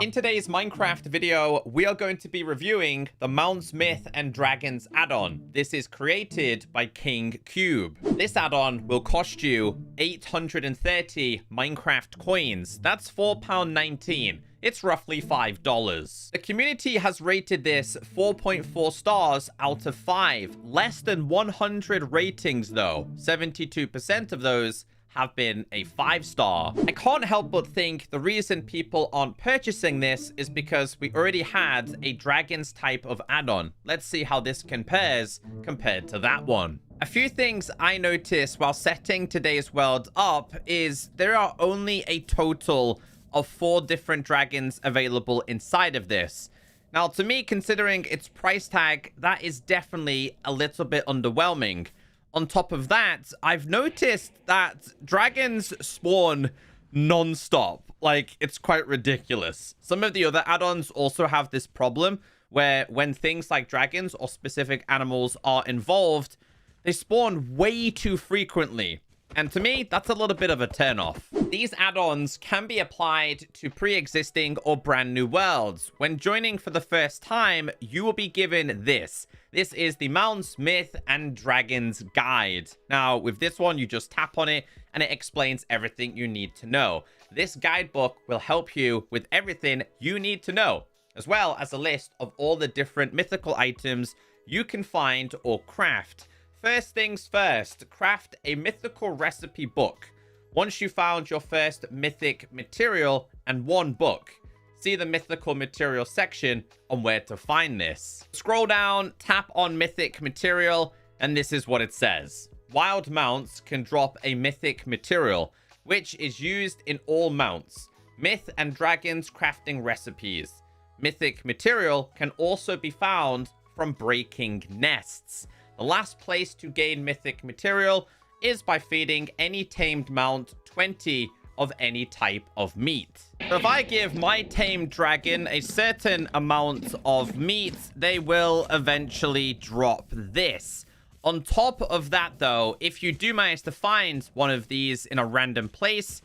In today's Minecraft video, we are going to be reviewing the Mounts, Myth, and Dragons add-on. This is created by King Cube. This add-on will cost you 830 Minecraft coins. That's £4.19. It's roughly $5. The community has rated this 4.4 stars out of 5. Less than 100 ratings though. 72% of those have been a 5-star. I can't help but think the reason people aren't purchasing this is because we already had a dragons type of add-on. Let's see how this compares compared to that one. A few things I noticed while setting today's world up is there are only a total of 4 different dragons available inside of this. Now, to me, considering its price tag, that is definitely a little bit underwhelming. On top of that, I've noticed that dragons spawn non-stop. Like, it's quite ridiculous. Some of the other add-ons also have this problem where when things like dragons or specific animals are involved, they spawn way too frequently. And to me, that's a little bit of a turnoff. These add-ons can be applied to pre-existing or brand new worlds. When joining for the first time, you will be given this. This is the Mounts, Myth, and Dragons Guide. Now, with this one, you just tap on it, and it explains everything you need to know. This guidebook will help you with everything you need to know, as well as a list of all the different mythical items you can find or craft. First things first, craft a mythical recipe book. Once you found your first mythic material and 1 book, see the mythical material section on where to find this. Scroll down, tap on mythic material, and this is what it says. Wild mounts can drop a mythic material, which is used in all mounts, myth and dragons crafting recipes. Mythic material can also be found from breaking nests. The last place to gain mythic material is by feeding any tamed mount 20 of any type of meat. So if I give my tamed dragon a certain amount of meat, they will eventually drop this. On top of that though, if you do manage to find one of these in a random place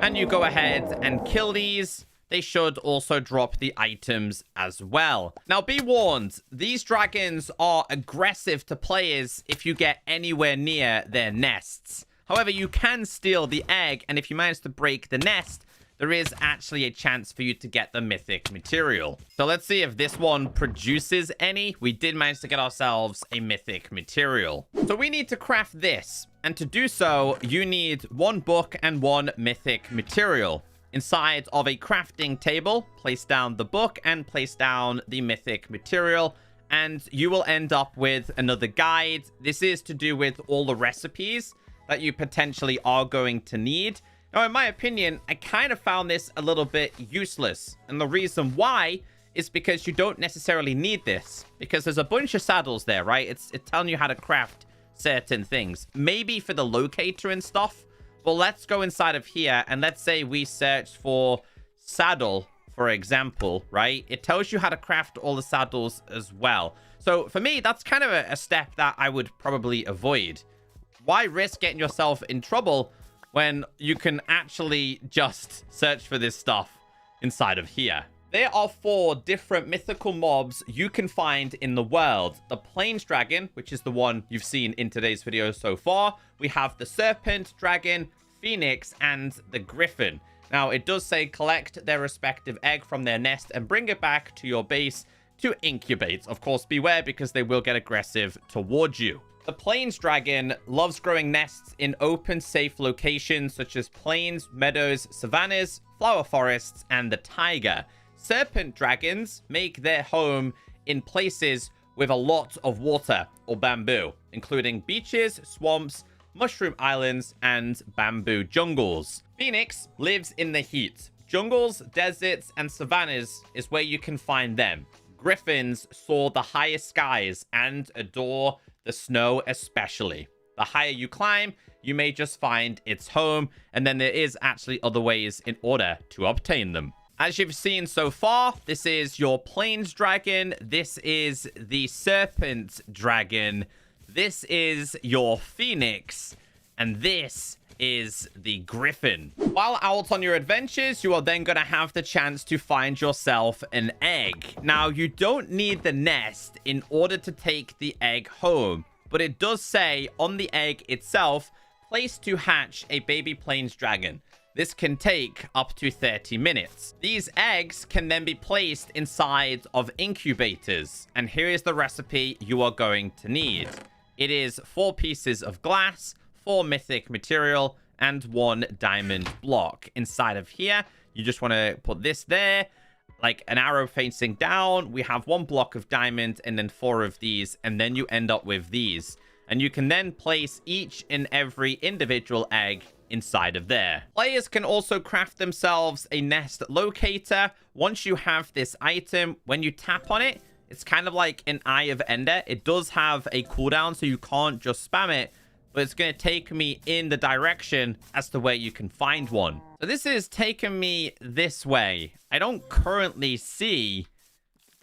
and you go ahead and kill these, they should also drop the items as well. Now, be warned, these dragons are aggressive to players if you get anywhere near their nests. However, you can steal the egg, and if you manage to break the nest, there is actually a chance for you to get the mythic material. So let's see if this one produces any. We did manage to get ourselves a mythic material. So we need to craft this, and to do so, you need 1 book and 1 mythic material. Inside of a crafting table, place down the book and place down the mythic material, and you will end up with another guide. This is to do with all the recipes that you potentially are going to need. Now, in my opinion, I kind of found this a little bit useless. And the reason why is because you don't necessarily need this, because there's a bunch of saddles there, right? It's telling you how to craft certain things. Maybe for the locator and stuff. Well, let's go inside of here, and let's say we search for saddle, for example, right? It tells you how to craft all the saddles as well. So for me, that's kind of a step that I would probably avoid. Why risk getting yourself in trouble when you can actually just search for this stuff inside of here? There are 4 different mythical mobs you can find in the world. The Plains Dragon, which is the one you've seen in today's video so far. We have the Serpent Dragon, Phoenix, and the Griffin. Now, it does say collect their respective egg from their nest and bring it back to your base to incubate. Of course, beware because they will get aggressive towards you. The Plains Dragon loves growing nests in open, safe locations such as plains, meadows, savannas, flower forests, and the taiga. Serpent dragons make their home in places with a lot of water or bamboo, including beaches, swamps, mushroom islands, and bamboo jungles. Phoenix lives in the heat. Jungles, deserts, and savannas is where you can find them. Griffins soar the highest skies and adore the snow especially. The higher you climb, you may just find its home, and then there is actually other ways in order to obtain them. As you've seen so far, this is your Plains Dragon. This is the Serpent Dragon. This is your Phoenix. And this is the griffin. While out on your adventures, you are then going to have the chance to find yourself an egg. Now, you don't need the nest in order to take the egg home, but it does say on the egg itself, place to hatch a baby plains dragon. This can take up to 30 minutes. These eggs can then be placed inside of incubators. And here is the recipe you are going to need. It is 4 pieces of glass, 4 mythic material, and 1 diamond block. Inside of here, you just want to put this there, like an arrow facing down. We have 1 block of diamond and then 4 of these, and then you end up with these. And you can then place each and every individual egg inside of there. Players can also craft themselves a nest locator. Once you have this item, when you tap on it, it's kind of like an Eye of Ender. It does have a cooldown, so you can't just spam it, but it's going to take me in the direction as to where you can find one. So this is taking me this way. I don't currently see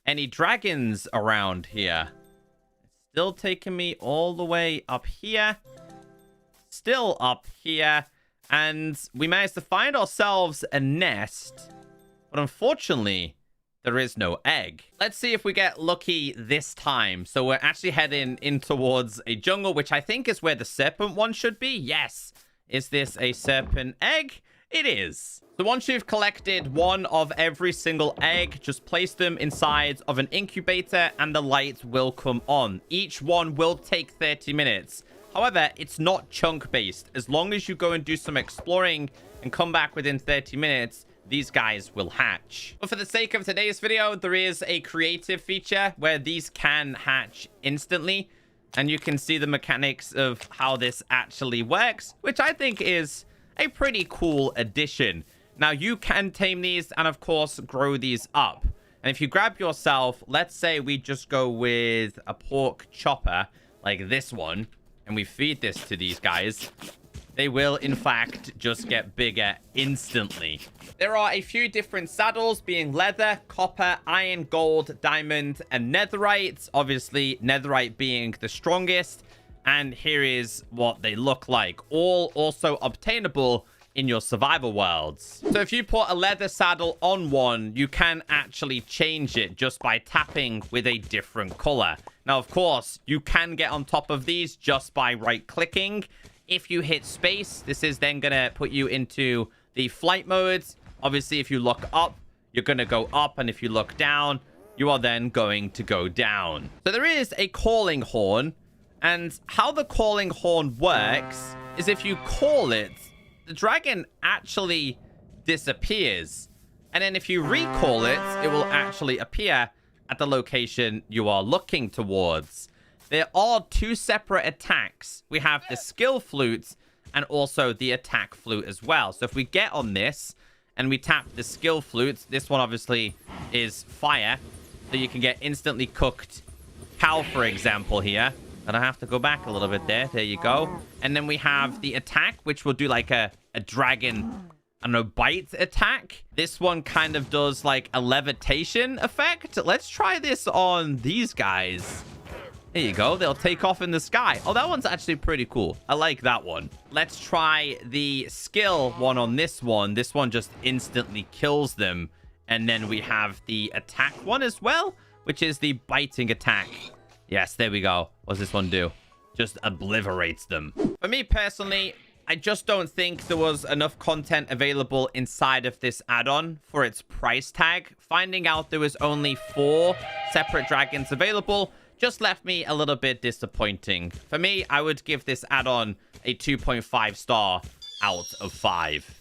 any dragons around here. It's still taking me all the way up here. Still up here. And we managed to find ourselves a nest. But unfortunately, there is no egg. Let's see if we get lucky this time. So we're actually heading in towards a jungle, which I think is where the serpent one should be. Yes. Is this a serpent egg? It is. So once you've collected 1 of every single egg, just place them inside of an incubator and the light will come on. Each one will take 30 minutes. However, it's not chunk-based. As long as you go and do some exploring and come back within 30 minutes, these guys will hatch. But for the sake of today's video, there is a creative feature where these can hatch instantly. And you can see the mechanics of how this actually works, which I think is a pretty cool addition. Now, you can tame these and, of course, grow these up. And if you grab yourself, let's say we just go with a pork chopper like this one, and we feed this to these guys, they will, in fact, just get bigger instantly. There are a few different saddles, being leather, copper, iron, gold, diamond, and netherite. Obviously, netherite being the strongest. And here is what they look like. All also obtainable in your survival worlds. So if you put a leather saddle on one, you can actually change it just by tapping with a different color. Now, of course, you can get on top of these just by right-clicking. If you hit space, this is then going to put you into the flight modes. Obviously, if you look up, you're going to go up. And if you look down, you are then going to go down. So there is a calling horn. And how the calling horn works is if you call it, the dragon actually disappears. And then if you recall it, it will actually appear at the location you are looking towards. There are 2 separate attacks. We have the skill flute and also the attack flute as well. So if we get on this and we tap the skill flute, this one obviously is fire. So you can get instantly cooked cow, for example, here. And I have to go back a little bit there. There you go. And then we have the attack, which will do like a dragon, I don't know, bite attack. This one kind of does like a levitation effect. Let's try this on these guys. There you go. They'll take off in the sky. Oh, that one's actually pretty cool. I like that one. Let's try the skill one on this one. This one just instantly kills them. And then we have the attack one as well, which is the biting attack. Yes, there we go. What does this one do? Just obliterates them. For me personally, I just don't think there was enough content available inside of this add-on for its price tag. Finding out there was only 4 separate dragons available just left me a little bit disappointing. For me, I would give this add-on a 2.5 star out of 5.